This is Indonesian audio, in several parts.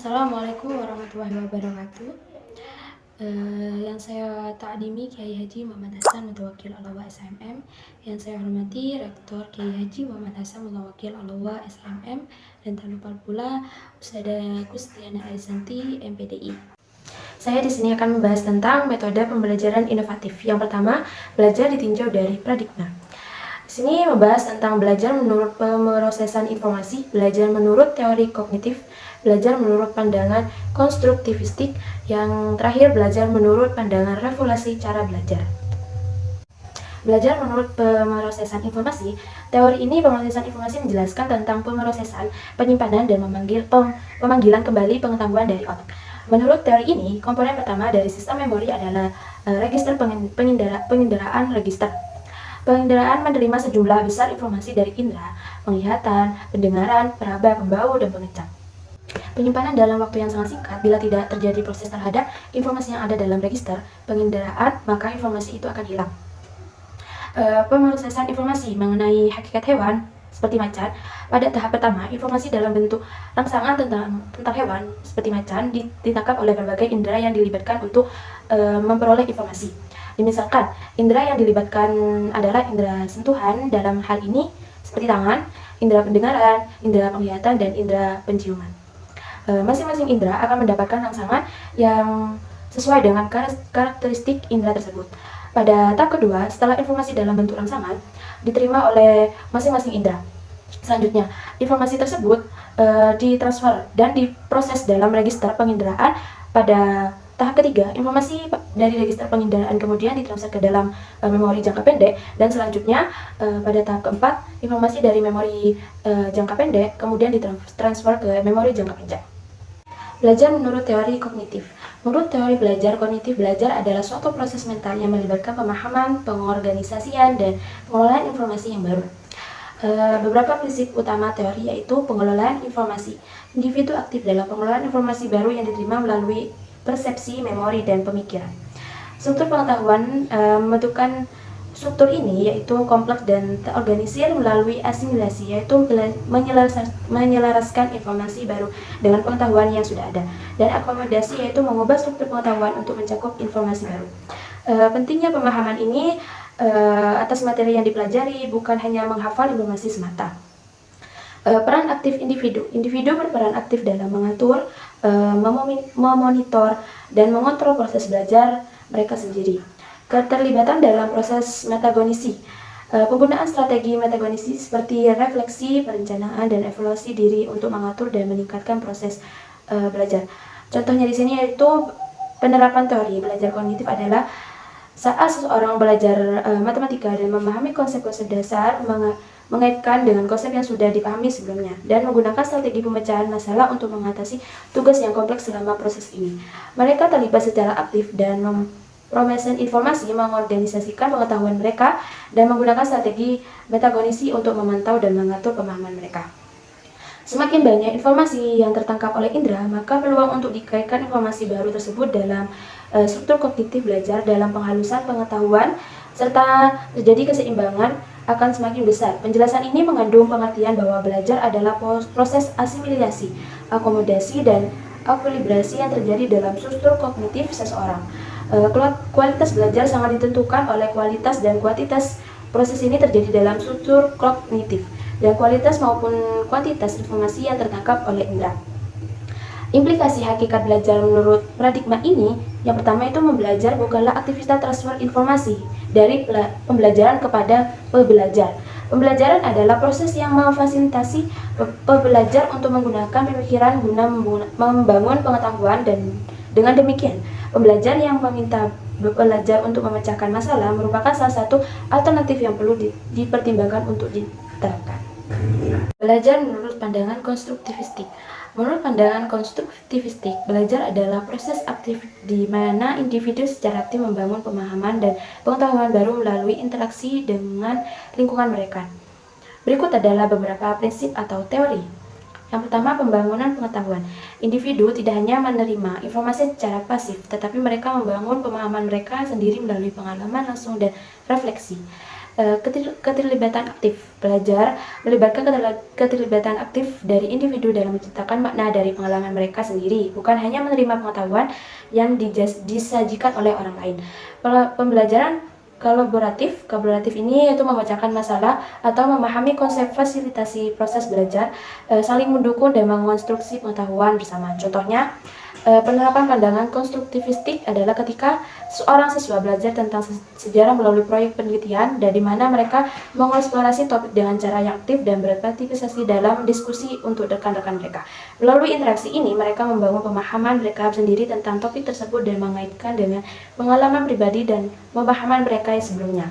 Assalamualaikum warahmatullahi wabarakatuh. Yang saya takdimi Kiai Haji Muhammad Hasan Mutawakil Alawa SMM. Yang saya hormati Rektor Kiai Haji Muhammad Hasan Mutawakil Alawa SMM, dan tak lupa pula Ustadzah Kustiana Aizanti MPDI. Saya di sini akan membahas tentang metode pembelajaran inovatif. Yang pertama, belajar ditinjau dari paradigma. Di sini membahas tentang belajar menurut pemrosesan informasi, belajar menurut teori kognitif, belajar menurut pandangan konstruktivistik, yang terakhir belajar menurut pandangan revolusi cara belajar. Belajar menurut pemrosesan informasi. Teori ini pemrosesan informasi menjelaskan tentang pemrosesan, penyimpanan, dan pemanggilan kembali pengetahuan dari otak. Menurut teori ini, komponen pertama dari sistem memori adalah register penginderaan register. Penginderaan menerima sejumlah besar informasi dari indera, penglihatan, pendengaran, peraba, pembau, dan pengecap. Penyimpanan dalam waktu yang sangat singkat. Bila tidak terjadi proses terhadap informasi yang ada dalam register penginderaan, maka informasi itu akan hilang. Pemrosesan informasi mengenai hakikat hewan seperti macan. Pada tahap pertama, informasi dalam bentuk rangsangan tentang hewan seperti macan ditangkap oleh berbagai indera yang dilibatkan untuk memperoleh informasi. Misalkan, indera yang dilibatkan adalah indera sentuhan, dalam hal ini seperti tangan, indera pendengaran, indera penglihatan, dan indera penciuman. Masing-masing indera akan mendapatkan rangsangan yang sesuai dengan karakteristik indera tersebut. Pada tahap kedua, setelah informasi dalam bentuk rangsangan diterima oleh masing-masing indera, selanjutnya informasi tersebut ditransfer dan diproses dalam register penginderaan. Pada tahap ketiga, informasi dari register penginderaan kemudian ditransfer ke dalam memori jangka pendek, dan selanjutnya pada tahap keempat, informasi dari memori jangka pendek kemudian ditransfer ke memori jangka panjang. Belajar menurut teori kognitif. Menurut teori belajar kognitif, belajar adalah suatu proses mental yang melibatkan pemahaman, pengorganisasian, dan pengelolaan informasi yang baru. Beberapa prinsip utama teori yaitu pengelolaan informasi. Individu aktif dalam pengelolaan informasi baru yang diterima melalui persepsi, memori, dan pemikiran. Struktur pengetahuan membentukkan struktur ini yaitu kompleks dan terorganisir melalui asimilasi, yaitu menyelaraskan informasi baru dengan pengetahuan yang sudah ada, dan akomodasi yaitu mengubah struktur pengetahuan untuk mencakup informasi baru. Pentingnya pemahaman ini atas materi yang dipelajari, bukan hanya menghafal informasi semata. Peran aktif individu. Individu berperan aktif dalam mengatur, memonitor, dan mengontrol proses belajar mereka sendiri. Keterlibatan dalam proses metakognisi. Penggunaan strategi metakognisi seperti refleksi, perencanaan, dan evaluasi diri untuk mengatur dan meningkatkan proses belajar. Contohnya di sini yaitu penerapan teori belajar kognitif adalah saat seseorang belajar matematika dan memahami konsep-konsep dasar, mengaitkan dengan konsep yang sudah dipahami sebelumnya, dan menggunakan strategi pemecahan masalah untuk mengatasi tugas yang kompleks selama proses ini. Mereka terlibat secara aktif dan mempromesen informasi, mengorganisasikan pengetahuan mereka, dan menggunakan strategi metakognisi untuk memantau dan mengatur pemahaman mereka. Semakin banyak informasi yang tertangkap oleh indera, maka peluang untuk dikaitkan informasi baru tersebut dalam struktur kognitif belajar dalam penghalusan pengetahuan serta terjadi keseimbangan akan semakin besar. Penjelasan ini mengandung pengertian bahwa belajar adalah proses asimilasi, akomodasi, dan ekvilibrasi yang terjadi dalam struktur kognitif seseorang. Kualitas belajar sangat ditentukan oleh kualitas dan kuantitas. Proses ini terjadi dalam struktur kognitif dan kualitas maupun kuantitas informasi yang tertangkap oleh indera. Implikasi hakikat belajar menurut paradigma ini, yang pertama itu membelajar bukanlah aktivitas transfer informasi dari pembelajaran kepada pembelajar. Pembelajaran adalah proses yang memfasilitasi pembelajar untuk menggunakan pemikiran guna membangun pengetahuan, dan dengan demikian, pembelajar yang meminta belajar untuk memecahkan masalah merupakan salah satu alternatif yang perlu dipertimbangkan untuk diterapkan. Belajar menurut pandangan konstruktivistik. Menurut pandangan konstruktivistik, belajar adalah proses aktif di mana individu secara aktif membangun pemahaman dan pengetahuan baru melalui interaksi dengan lingkungan mereka. Berikut adalah beberapa prinsip atau teori. Yang pertama, pembangunan pengetahuan. Individu tidak hanya menerima informasi secara pasif, tetapi mereka membangun pemahaman mereka sendiri melalui pengalaman langsung dan refleksi. Keterlibatan aktif. Belajar melibatkan keterlibatan aktif dari individu dalam menciptakan makna dari pengalaman mereka sendiri, bukan hanya menerima pengetahuan yang disajikan oleh orang lain. Pembelajaran kolaboratif ini yaitu memecahkan masalah atau memahami konsep fasilitasi proses belajar, saling mendukung dan mengonstruksi pengetahuan bersama. Contohnya, penerapan pandangan konstruktivistik adalah ketika seorang siswa belajar tentang sejarah melalui proyek penelitian, dari mana mereka mengeksplorasi topik dengan cara yang aktif dan berpartisipasi dalam diskusi untuk rekan-rekan mereka. Melalui interaksi ini, mereka membangun pemahaman mereka sendiri tentang topik tersebut dan mengaitkan dengan pengalaman pribadi dan pemahaman mereka yang sebelumnya.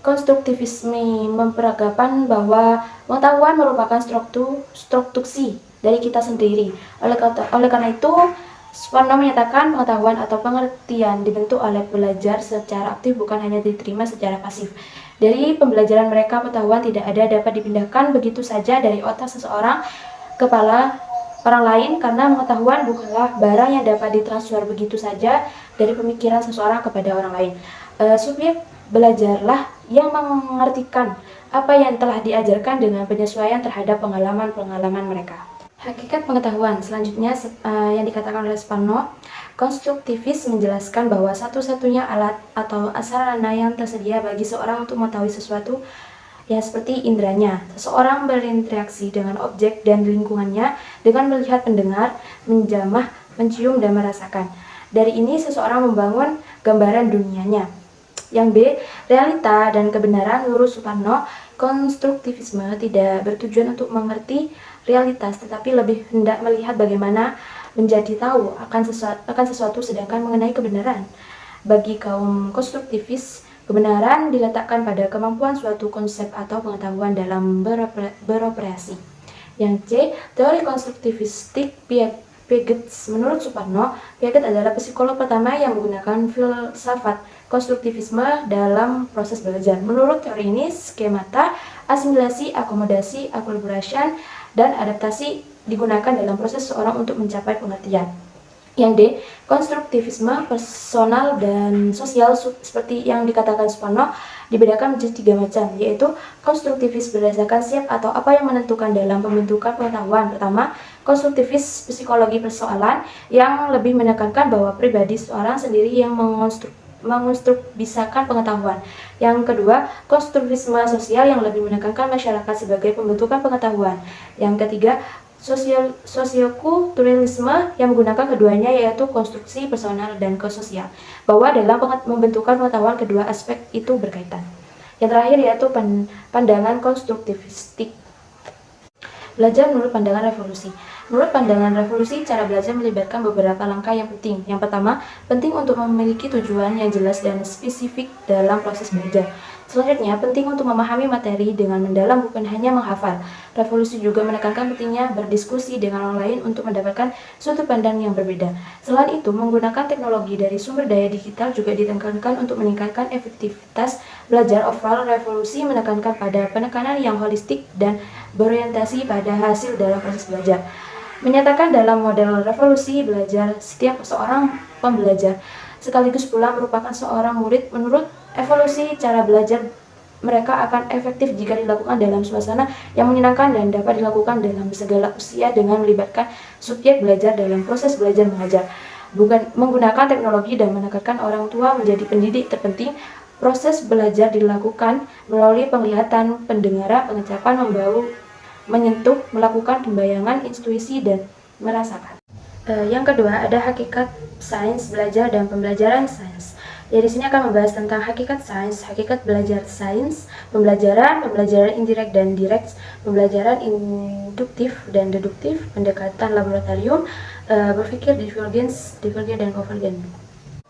Konstruktivisme memperagakan bahwa pengetahuan merupakan struktuksi dari kita sendiri. Oleh karena itu, Suparno menyatakan pengetahuan atau pengertian dibentuk oleh belajar secara aktif, bukan hanya diterima secara pasif. Dari pembelajaran mereka, pengetahuan tidak ada dapat dipindahkan begitu saja dari otak seseorang ke kepala orang lain, karena pengetahuan bukanlah barang yang dapat ditransfer begitu saja dari pemikiran seseorang kepada orang lain. Subjek belajarlah yang mengartikan apa yang telah diajarkan dengan penyesuaian terhadap pengalaman-pengalaman mereka. Hakikat pengetahuan selanjutnya yang dikatakan oleh Suparno, konstruktivis menjelaskan bahwa satu-satunya alat atau sarana yang tersedia bagi seorang untuk mengetahui sesuatu ya seperti indranya. Seseorang berinteraksi dengan objek dan lingkungannya dengan melihat, mendengar, menjamah, mencium, dan merasakan. Dari ini seseorang membangun gambaran dunianya. Yang B, realita dan kebenaran. Menurut Suparno, konstruktivisme tidak bertujuan untuk mengerti realitas, tetapi lebih hendak melihat bagaimana menjadi tahu akan sesuatu, sedangkan mengenai kebenaran. Bagi kaum konstruktivis, kebenaran diletakkan pada kemampuan suatu konsep atau pengetahuan dalam beroperasi. Yang C, teori konstruktivistik Piaget. Menurut Suparno, Piaget adalah psikolog pertama yang menggunakan filsafat konstruktivisme dalam proses belajar. Menurut teori ini, skemata asimilasi, akomodasi, collaboration, dan adaptasi digunakan dalam proses seorang untuk mencapai pengertian. Yang D, konstruktivisme personal dan sosial. Seperti yang dikatakan Suparno, dibedakan menjadi 3 macam, yaitu konstruktivis berdasarkan siap atau apa yang menentukan dalam pembentukan pengetahuan. Pertama, konstruktivis psikologi persoalan yang lebih menekankan bahwa pribadi seorang sendiri yang mengonstruksikan pengetahuan. Yang kedua, konstruktivisme sosial yang lebih menekankan masyarakat sebagai pembentukan pengetahuan. Yang ketiga, sosiokulturalisme yang menggunakan keduanya, yaitu konstruksi personal dan sosial, bahwa dalam membentukan pengetahuan kedua aspek itu berkaitan. Yang terakhir yaitu pandangan konstruktivistik. Belajar menurut pandangan revolusi. Menurut pandangan revolusi, cara belajar melibatkan beberapa langkah yang penting. Yang pertama, penting untuk memiliki tujuan yang jelas dan spesifik dalam proses belajar. Selanjutnya, penting untuk memahami materi dengan mendalam, bukan hanya menghafal. Revolusi juga menekankan pentingnya berdiskusi dengan orang lain untuk mendapatkan sudut pandang yang berbeda. Selain itu, menggunakan teknologi dari sumber daya digital juga ditekankan untuk meningkatkan efektivitas belajar. Overall, revolusi menekankan pada penekanan yang holistik dan berorientasi pada hasil dalam proses belajar. Menyatakan dalam model revolusi belajar, setiap seorang pembelajar sekaligus pula merupakan seorang murid. Menurut evolusi, cara belajar mereka akan efektif jika dilakukan dalam suasana yang menyenangkan dan dapat dilakukan dalam segala usia dengan melibatkan subjek belajar dalam proses belajar mengajar. Bukan menggunakan teknologi dan menekankan orang tua menjadi pendidik terpenting. Proses belajar dilakukan melalui penglihatan, pendengaran, pengucapan, membau, menyentuh, melakukan pembayangan, intuisi, dan merasakan. Yang kedua, ada hakikat sains belajar dan pembelajaran sains. Ya, di sini akan membahas tentang hakikat sains, hakikat belajar sains, pembelajaran indirect dan direct, pembelajaran induktif dan deduktif, pendekatan laboratorium, berpikir divergen dan konvergen.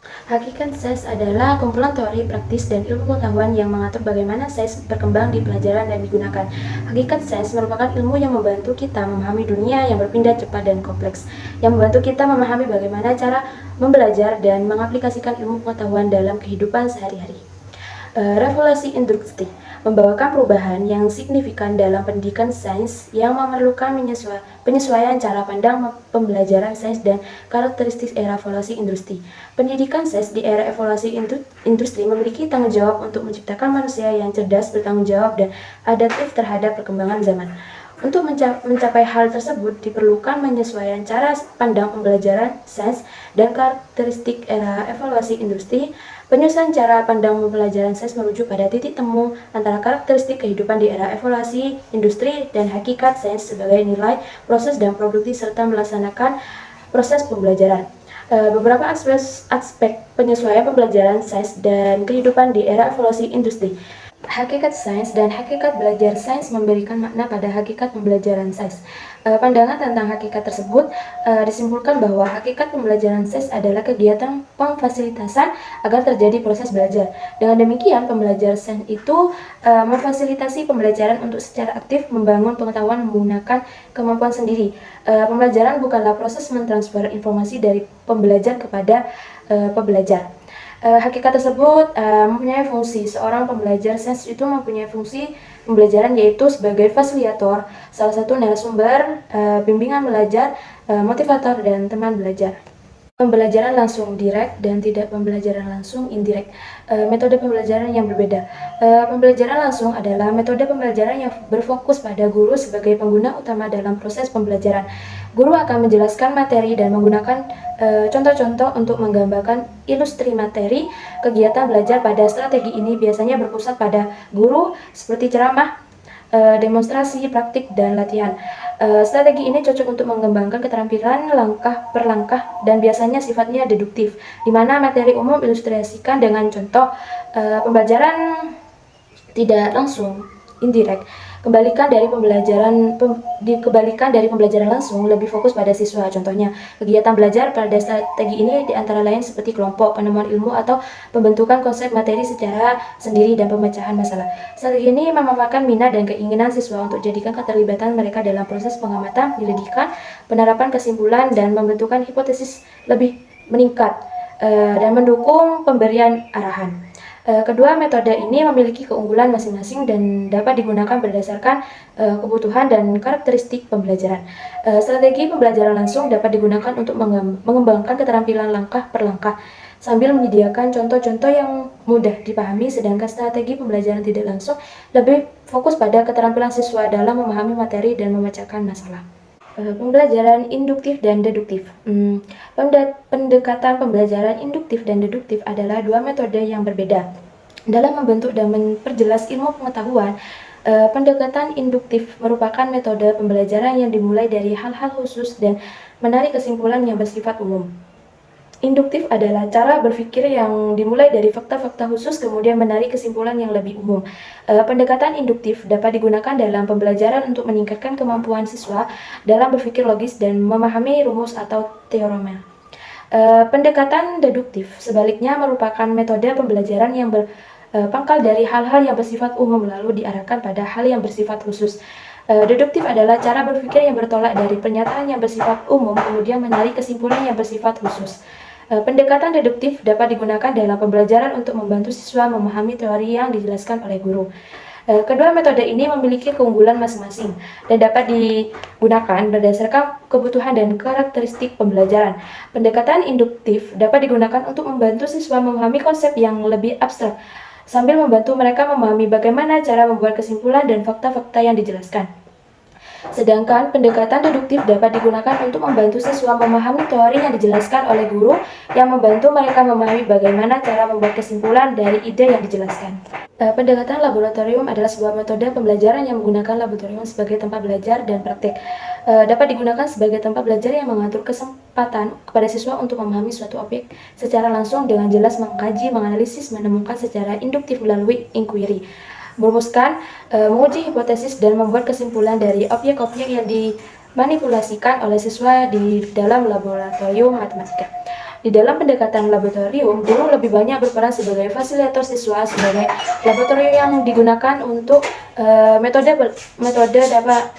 Hakikat sains adalah kumpulan teori praktis dan ilmu pengetahuan yang mengatur bagaimana sains berkembang di pelajaran dan digunakan. Hakikat sains merupakan ilmu yang membantu kita memahami dunia yang berpindah cepat dan kompleks, yang membantu kita memahami bagaimana cara membelajar dan mengaplikasikan ilmu pengetahuan dalam kehidupan sehari-hari. Revolusi induktif. membawakan perubahan yang signifikan dalam pendidikan sains yang memerlukan penyesuaian cara pandang pembelajaran sains dan karakteristik era evolusi industri. Pendidikan sains di era evolusi industri memiliki tanggung jawab untuk menciptakan manusia yang cerdas, bertanggung jawab, dan adaptif terhadap perkembangan zaman. Untuk mencapai hal tersebut, diperlukan penyesuaian cara pandang pembelajaran sains dan karakteristik era evolusi industri. Penyusunan cara pandang pembelajaran sains merujuk pada titik temu antara karakteristik kehidupan di era evolusi industri dan hakikat sains sebagai nilai, proses, dan produktif serta melaksanakan proses pembelajaran. Beberapa aspek penyesuaian pembelajaran sains dan kehidupan di era evolusi industri. Hakikat sains dan hakikat belajar sains memberikan makna pada hakikat pembelajaran sains. Pandangan tentang hakikat tersebut disimpulkan bahwa hakikat pembelajaran sains adalah kegiatan pemfasilitasan agar terjadi proses belajar. Dengan demikian, pembelajar sains itu memfasilitasi pembelajaran untuk secara aktif membangun pengetahuan menggunakan kemampuan sendiri. Pembelajaran bukanlah proses mentransfer informasi dari pembelajar kepada pembelajar. Hakikat tersebut mempunyai fungsi. Seorang pembelajar sains itu mempunyai fungsi pembelajaran yaitu sebagai fasilitator, salah satu narasumber, bimbingan belajar, motivator, dan teman belajar. Pembelajaran langsung direct dan tidak pembelajaran langsung indirect. Metode pembelajaran yang berbeda. Pembelajaran langsung adalah metode pembelajaran yang berfokus pada guru sebagai pengguna utama dalam proses pembelajaran. Guru akan menjelaskan materi dan menggunakan contoh-contoh untuk menggambarkan ilustri materi. Kegiatan belajar pada strategi ini biasanya berpusat pada guru seperti ceramah, demonstrasi, praktik, dan latihan. Strategi ini cocok untuk mengembangkan keterampilan langkah per langkah dan biasanya sifatnya deduktif, di mana materi umum ilustrasikan dengan contoh. Pembelajaran tidak langsung indirect kebalikan dari pembelajaran langsung lebih fokus pada siswa. Contohnya, kegiatan belajar pada strategi ini diantara lain seperti kelompok, penemuan ilmu, atau pembentukan konsep materi secara sendiri dan pemecahan masalah. Strategi ini memanfaatkan minat dan keinginan siswa untuk jadikan keterlibatan mereka dalam proses pengamatan, penyelidikan, penerapan kesimpulan, dan pembentukan hipotesis lebih meningkat dan mendukung pemberian arahan. Kedua metode ini memiliki keunggulan masing-masing dan dapat digunakan berdasarkan kebutuhan dan karakteristik pembelajaran. Strategi pembelajaran langsung dapat digunakan untuk mengembangkan keterampilan langkah per langkah sambil menyediakan contoh-contoh yang mudah dipahami, sedangkan strategi pembelajaran tidak langsung lebih fokus pada keterampilan siswa dalam memahami materi dan memecahkan masalah. Pembelajaran induktif dan deduktif. Pendekatan pembelajaran induktif dan deduktif adalah dua metode yang berbeda dalam membentuk dan memperjelas ilmu pengetahuan. Pendekatan induktif merupakan metode pembelajaran yang dimulai dari hal-hal khusus dan menarik kesimpulan yang bersifat umum. Induktif adalah cara berpikir yang dimulai dari fakta-fakta khusus kemudian menarik kesimpulan yang lebih umum. Pendekatan induktif dapat digunakan dalam pembelajaran untuk meningkatkan kemampuan siswa dalam berpikir logis dan memahami rumus atau teorema. Pendekatan deduktif sebaliknya merupakan metode pembelajaran yang berpangkal dari hal-hal yang bersifat umum lalu diarahkan pada hal yang bersifat khusus. Deduktif adalah cara berpikir yang bertolak dari pernyataan yang bersifat umum kemudian menarik kesimpulan yang bersifat khusus. Pendekatan deduktif dapat digunakan dalam pembelajaran untuk membantu siswa memahami teori yang dijelaskan oleh guru. Kedua metode ini memiliki keunggulan masing-masing dan dapat digunakan berdasarkan kebutuhan dan karakteristik pembelajaran. Pendekatan induktif dapat digunakan untuk membantu siswa memahami konsep yang lebih abstrak, sambil membantu mereka memahami bagaimana cara membuat kesimpulan dan fakta-fakta yang dijelaskan. Sedangkan pendekatan deduktif dapat digunakan untuk membantu siswa memahami teori yang dijelaskan oleh guru, yang membantu mereka memahami bagaimana cara membuat kesimpulan dari ide yang dijelaskan. Pendekatan laboratorium adalah sebuah metode pembelajaran yang menggunakan laboratorium sebagai tempat belajar dan praktik. Dapat digunakan sebagai tempat belajar yang mengatur kesempatan kepada siswa untuk memahami suatu objek secara langsung dengan jelas, mengkaji, menganalisis, menemukan secara induktif melalui inquiry, merumuskan, menguji hipotesis, dan membuat kesimpulan dari objek-objek yang dimanipulasikan oleh siswa di dalam laboratorium matematika. Di dalam pendekatan laboratorium, guru lebih banyak berperan sebagai fasilitator siswa. Sebagai laboratorium yang digunakan untuk metode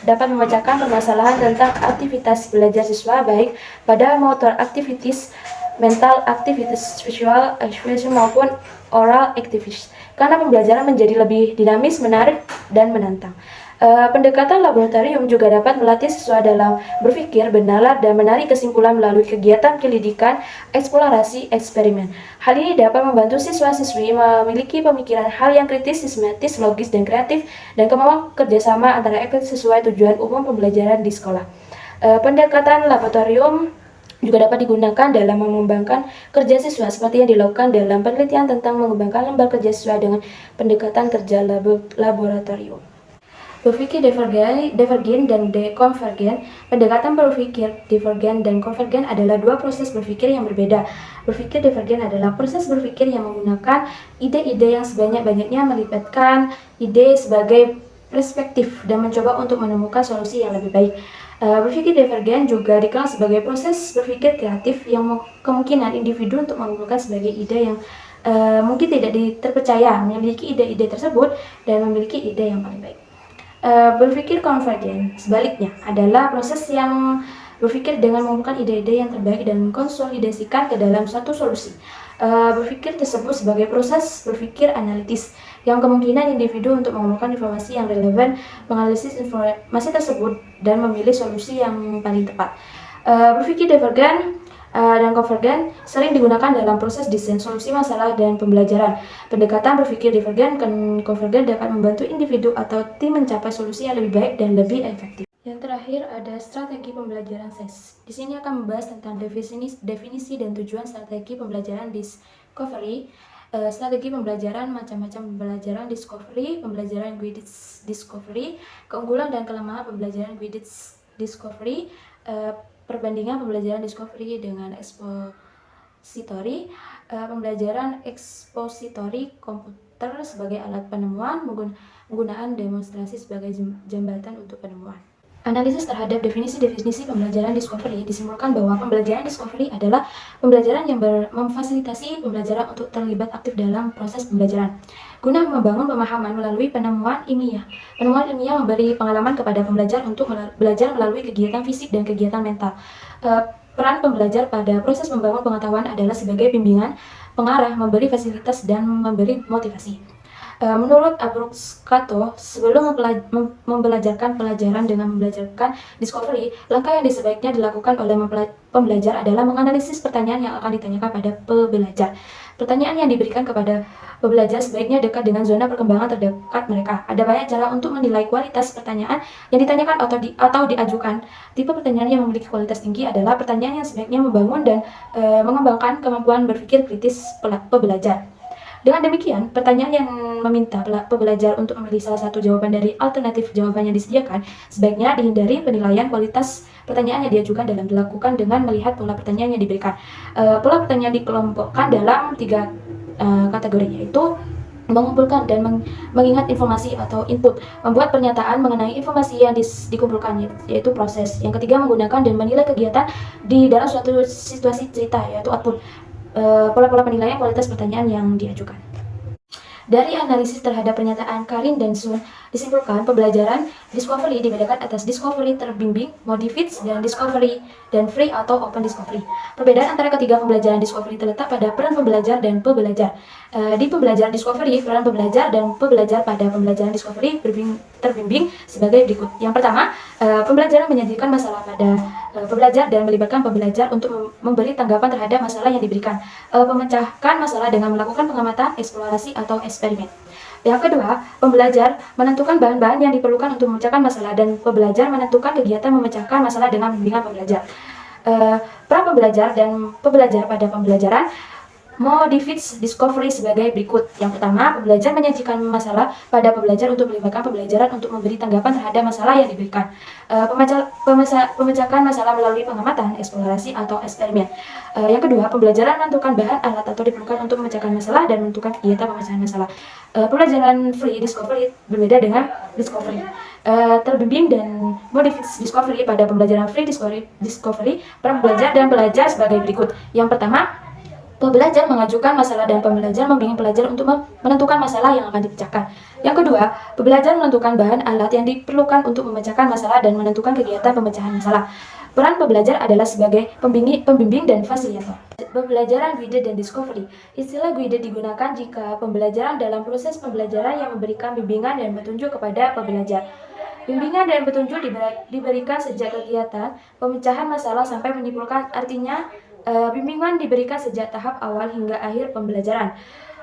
dapat memecahkan permasalahan tentang aktivitas belajar siswa, baik pada motor activities, mental activities, visual expression, maupun oral activities. karena pembelajaran menjadi lebih dinamis, menarik, dan menantang. Pendekatan laboratorium juga dapat melatih siswa dalam berpikir, bernalar, dan menarik kesimpulan melalui kegiatan penyelidikan, eksplorasi, eksperimen. Hal ini dapat membantu siswa-siswi memiliki pemikiran hal yang kritis, sistematis, logis, dan kreatif, dan kemampuan kerjasama antara ekip sesuai tujuan umum pembelajaran di sekolah. Pendekatan laboratorium juga dapat digunakan dalam mengembangkan kerja siswa seperti yang dilakukan dalam penelitian tentang mengembangkan lembar kerja siswa dengan pendekatan kerja laboratorium. Berpikir divergen dan dekonvergen. Pendekatan berpikir divergen dan konvergen adalah dua proses berpikir yang berbeda. Berpikir divergen adalah proses berpikir yang menggunakan ide-ide yang sebanyak-banyaknya, melibatkan ide sebagai perspektif dan mencoba untuk menemukan solusi yang lebih baik. Berpikir divergen juga dikenal sebagai proses berpikir kreatif yang kemungkinan individu untuk mengumpulkan sebagai ide yang mungkin tidak terpercaya, memiliki ide-ide tersebut dan memiliki ide yang paling baik. Berpikir konvergen, sebaliknya, adalah proses yang berpikir dengan mengumpulkan ide-ide yang terbaik dan konsolidasikan ke dalam satu solusi. Berpikir tersebut sebagai proses berpikir analitis, yang kemungkinan individu untuk mengumpulkan informasi yang relevan, menganalisis informasi tersebut, dan memilih solusi yang paling tepat. Berpikir divergen dan konvergen sering digunakan dalam proses desain solusi masalah dan pembelajaran. Pendekatan berpikir divergen dan konvergen dapat membantu individu atau tim mencapai solusi yang lebih baik dan lebih efektif. Yang terakhir ada strategi pembelajaran SES. Di sini akan membahas tentang definisi dan tujuan strategi pembelajaran discovery. Strategi pembelajaran, macam-macam pembelajaran discovery, pembelajaran guided discovery, keunggulan dan kelemahan pembelajaran guided discovery, perbandingan pembelajaran discovery dengan expository, pembelajaran expository komputer sebagai alat penemuan, penggunaan demonstrasi sebagai jembatan untuk penemuan. Analisis terhadap definisi-definisi pembelajaran discovery disimpulkan bahwa pembelajaran discovery adalah pembelajaran yang memfasilitasi pembelajaran untuk terlibat aktif dalam proses pembelajaran guna membangun pemahaman melalui penemuan ilmiah. Penemuan ilmiah memberi pengalaman kepada pembelajar untuk belajar melalui kegiatan fisik dan kegiatan mental. Peran pembelajar pada proses membangun pengetahuan adalah sebagai bimbingan, pengarah, memberi fasilitas, dan memberi motivasi. Menurut Abruzcato, sebelum membelajarkan pelajaran dengan membelajarkan discovery, langkah yang sebaiknya dilakukan oleh pembelajar adalah menganalisis pertanyaan yang akan ditanyakan pada pembelajar. Pertanyaan yang diberikan kepada pembelajar sebaiknya dekat dengan zona perkembangan terdekat mereka. Ada banyak cara untuk menilai kualitas pertanyaan yang ditanyakan atau diajukan. Tipe pertanyaan yang memiliki kualitas tinggi adalah pertanyaan yang sebaiknya membangun dan mengembangkan kemampuan berpikir kritis pembelajar. Dengan demikian, pertanyaan yang meminta pembelajar untuk memilih salah satu jawaban dari alternatif jawaban yang disediakan sebaiknya dihindari. Penilaian kualitas pertanyaan yang diajukan dalam dilakukan dengan melihat pola pertanyaan yang diberikan. Pola pertanyaan dikelompokkan dalam 3 kategori, yaitu mengumpulkan dan mengingat informasi atau input, membuat pernyataan mengenai informasi yang dikumpulkan, yaitu proses. Yang ketiga, menggunakan dan menilai kegiatan di dalam suatu situasi cerita, yaitu output. Pola-pola penilaian kualitas pertanyaan yang diajukan. Dari analisis terhadap pernyataan Karin dan Sun, disimpulkan pembelajaran discovery dibedakan atas discovery terbimbing, modified, dan discovery dan free atau open discovery. Perbedaan antara ketiga pembelajaran discovery terletak pada peran pembelajar dan pembelajar. Di pembelajaran discovery, peran pembelajar dan pembelajar pada pembelajaran discovery terbimbing sebagai berikut. Yang pertama, pembelajaran menyajikan masalah pada pembelajar dan melibatkan pembelajar untuk memberi tanggapan terhadap masalah yang diberikan. Memecahkan masalah dengan melakukan pengamatan, eksplorasi, atau eksperimen. Yang kedua, pembelajar menentukan bahan-bahan yang diperlukan untuk memecahkan masalah dan pembelajar menentukan kegiatan memecahkan masalah dengan bimbingan pembelajar. Peran pembelajar dan pembelajar pada pembelajaran modified discovery sebagai berikut. Yang pertama, pembelajar menyajikan masalah pada pembelajar untuk melibatkan pembelajaran untuk memberi tanggapan terhadap masalah yang diberikan. Pemecahkan masalah melalui pengamatan, eksplorasi, atau eksperimen. Yang kedua, pembelajaran menentukan bahan, alat, atau diperlukan untuk memecahkan masalah dan menentukan kegiatan pemecahan masalah. Pembelajaran free discovery berbeda dengan discovery terbimbing dan modified discovery. Pada pembelajaran free discovery, peran pembelajar dan pelajar sebagai berikut. Yang pertama, pembelajar mengajukan masalah dan pembelajar membimbing pelajar untuk menentukan masalah yang akan dipecahkan. Yang kedua, pembelajar menentukan bahan alat yang diperlukan untuk memecahkan masalah dan menentukan kegiatan pemecahan masalah. Peran pembelajar adalah sebagai pembimbing dan fasilitator. Pembelajaran guided dan discovery. Istilah guided digunakan jika pembelajaran dalam proses pembelajaran yang memberikan bimbingan dan petunjuk kepada pembelajar. Bimbingan dan petunjuk diberikan sejak kegiatan pemecahan masalah sampai menyimpulkan. Artinya, bimbingan diberikan sejak tahap awal hingga akhir pembelajaran.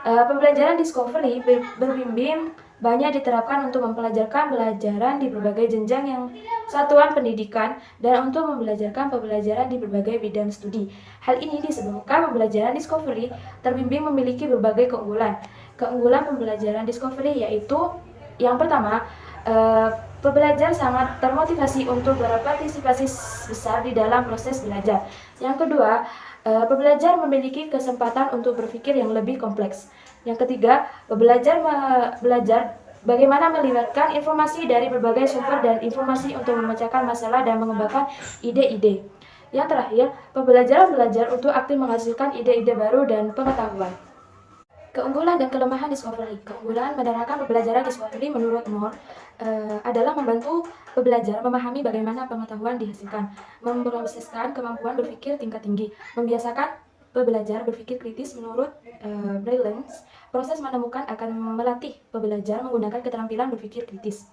Pembelajaran discovery berbimbing banyak diterapkan untuk mempelajarkan pelajaran di berbagai jenjang yang satuan pendidikan dan untuk membelajarkan pembelajaran di berbagai bidang studi. Hal ini disebabkan pembelajaran discovery terbimbing memiliki berbagai keunggulan. Keunggulan pembelajaran discovery yaitu yang pertama, pembelajar sangat termotivasi untuk berpartisipasi besar di dalam proses belajar. Yang kedua, pembelajar memiliki kesempatan untuk berpikir yang lebih kompleks. Yang ketiga, belajar bagaimana melibatkan informasi dari berbagai sumber dan informasi untuk memecahkan masalah dan mengembangkan ide-ide. Yang terakhir, pembelajaran belajar untuk aktif menghasilkan ide-ide baru dan pengetahuan. Keunggulan dan kelemahan discovery. Keunggulan menerapkan pembelajaran discovery menurut Moore adalah membantu pembelajar memahami bagaimana pengetahuan dihasilkan, memproseskan kemampuan berpikir tingkat tinggi, membiasakan pembelajar berpikir kritis menurut Brilliance. Proses menemukan akan melatih pembelajar menggunakan keterampilan berpikir kritis.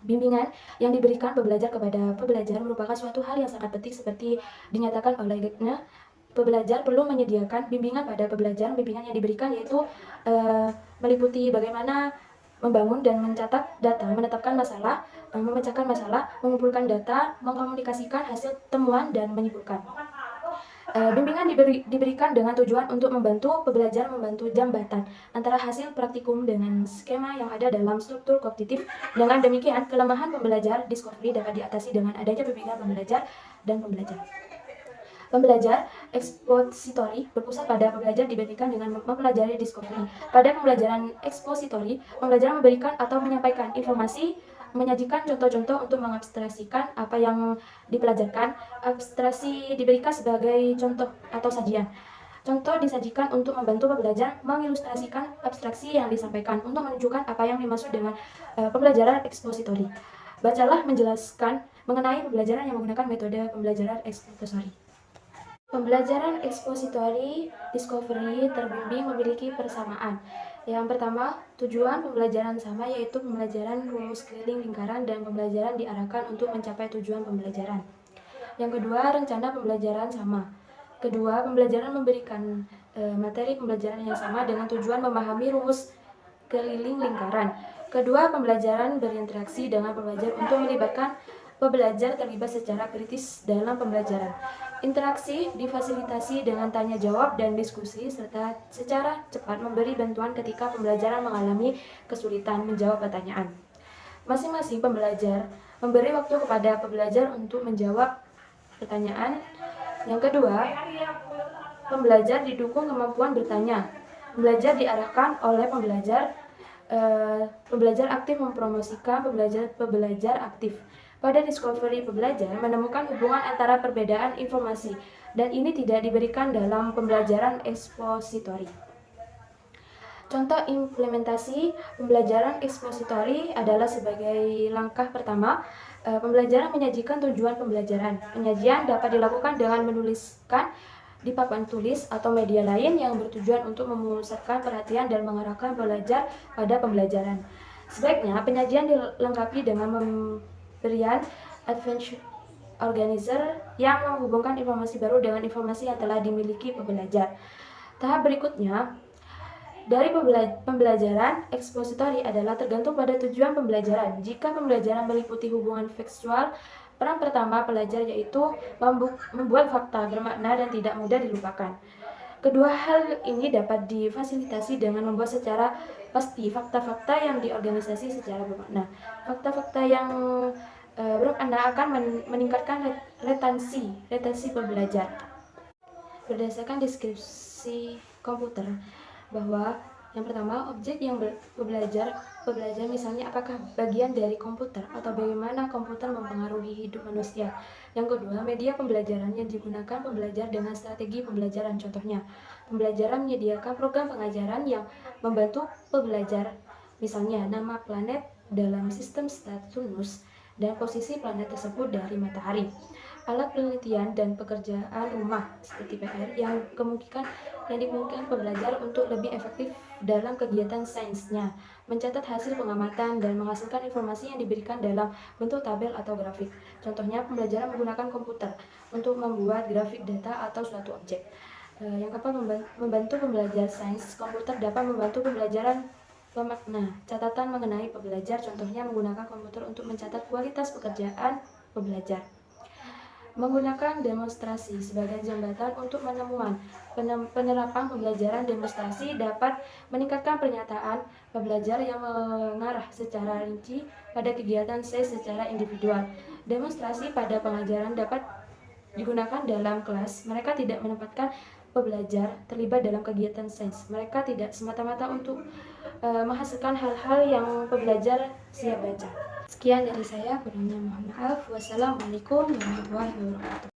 Bimbingan yang diberikan pembelajar kepada pembelajar merupakan suatu hal yang sangat penting seperti dinyatakan oleh Gardner. Pembelajar perlu menyediakan bimbingan pada pembelajar. Bimbingan yang diberikan yaitu meliputi bagaimana membangun dan mencatat data, menetapkan masalah, memecahkan masalah, mengumpulkan data, mengkomunikasikan hasil temuan, dan menyimpulkan. Bimbingan diberikan dengan tujuan untuk membantu pembelajar membantu jambatan antara hasil praktikum dengan skema yang ada dalam struktur kognitif. Dengan demikian, kelemahan pembelajar discovery dapat diatasi dengan adanya bimbingan pembelajar dan pembelajar. Pembelajar expository berpusat pada pembelajar dibandingkan dengan mempelajari discovery. Pada pembelajaran expository, pembelajar memberikan atau menyampaikan informasi, menyajikan contoh-contoh untuk mengabstraksikan apa yang dipelajarkan. Abstraksi diberikan sebagai contoh atau sajian. Contoh disajikan untuk membantu pembelajar mengilustrasikan abstraksi yang disampaikan untuk menunjukkan apa yang dimaksud dengan pembelajaran expository. Bacalah menjelaskan mengenai pembelajaran yang menggunakan metode pembelajaran expository. Pembelajaran expository discovery terbimbing memiliki persamaan. Yang pertama, tujuan pembelajaran sama yaitu pembelajaran rumus keliling lingkaran dan pembelajaran diarahkan untuk mencapai tujuan pembelajaran. Yang kedua, rencana pembelajaran sama. Kedua, pembelajaran memberikan materi pembelajaran yang sama dengan tujuan memahami rumus keliling lingkaran. Kedua, pembelajaran berinteraksi dengan pembelajar untuk melibatkan pembelajar terlibat secara kritis dalam pembelajaran. Interaksi difasilitasi dengan tanya jawab dan diskusi serta secara cepat memberi bantuan ketika pembelajaran mengalami kesulitan menjawab pertanyaan. Masing-masing pembelajar memberi waktu kepada pembelajar untuk menjawab pertanyaan. Yang kedua, pembelajar didukung kemampuan bertanya. Pembelajar diarahkan oleh pembelajar aktif mempromosikan pembelajar aktif. Pada discovery, pembelajar menemukan hubungan antara perbedaan informasi, dan ini tidak diberikan dalam pembelajaran expository. Contoh implementasi pembelajaran expository adalah sebagai langkah pertama, pembelajaran menyajikan tujuan pembelajaran. Penyajian dapat dilakukan dengan menuliskan di papan tulis atau media lain yang bertujuan untuk memusatkan perhatian dan mengarahkan pelajar pada pembelajaran. Sebaiknya penyajian dilengkapi dengan pemberian adventure organizer yang menghubungkan informasi baru dengan informasi yang telah dimiliki pembelajar. Tahap berikutnya dari pembelajaran expository adalah tergantung pada tujuan pembelajaran. Jika pembelajaran meliputi hubungan faktual, peran pertama pelajar yaitu membuat fakta bermakna dan tidak mudah dilupakan. Kedua hal ini dapat difasilitasi dengan membuat secara pasti fakta-fakta yang diorganisasi secara bermakna. Fakta-fakta yang bermakna akan meningkatkan retensi pembelajar. Berdasarkan deskripsi komputer, bahwa yang pertama, objek yang belajar misalnya apakah bagian dari komputer atau bagaimana komputer mempengaruhi hidup manusia. Yang kedua, media pembelajaran yang digunakan pembelajar dengan strategi pembelajaran. Contohnya, pembelajaran menyediakan program pengajaran yang membantu pembelajar, misalnya nama planet dalam sistem Saturnus dan posisi planet tersebut dari matahari. alat penelitian dan pekerjaan rumah seperti PR yang dimungkinkan pembelajar untuk lebih efektif dalam kegiatan sainsnya, mencatat hasil pengamatan dan menghasilkan informasi yang diberikan dalam bentuk tabel atau grafik. Contohnya, pembelajaran menggunakan komputer untuk membuat grafik data atau suatu objek. Yang keempat, membantu pembelajar sains. Komputer dapat membantu pembelajaran pemakna catatan mengenai pembelajar, contohnya menggunakan komputer untuk mencatat kualitas pekerjaan pembelajar. Menggunakan demonstrasi sebagai jembatan untuk penemuan. Penerapan pembelajaran demonstrasi dapat meningkatkan pernyataan pembelajar yang mengarah secara rinci pada kegiatan secara individual. Demonstrasi pada pengajaran dapat digunakan dalam kelas. Mereka tidak menempatkan pembelajar terlibat dalam kegiatan sains. Mereka tidak semata-mata untuk menghasilkan hal-hal yang pembelajar siap baca. Sekian dari saya, kurangnya mohon maaf. Wassalamualaikum warahmatullahi wabarakatuh.